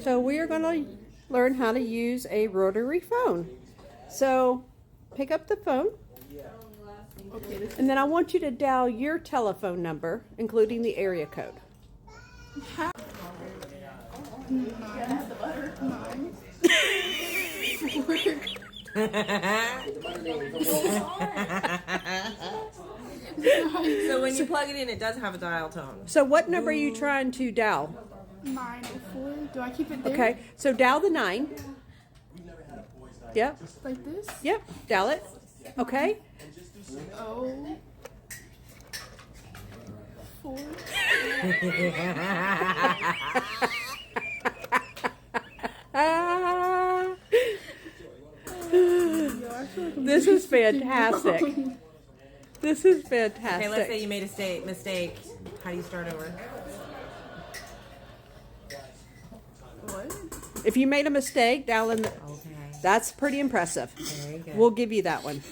So we are going to learn how to use a rotary phone. So pick up the phone. And then I want you to dial your telephone number, including the area code. So when you plug it in, it does have a dial tone. So what number are you trying to dial? 904. Do I keep it there? Okay, so dial the 9. Yep. Like this? Yep, dial it. Okay. Oh. 4. This is fantastic. This is fantastic. Okay, let's say you made a mistake. How do you start over? What? If you made a mistake, dial in the... Okay. That's pretty impressive. Very good. We'll give you that one.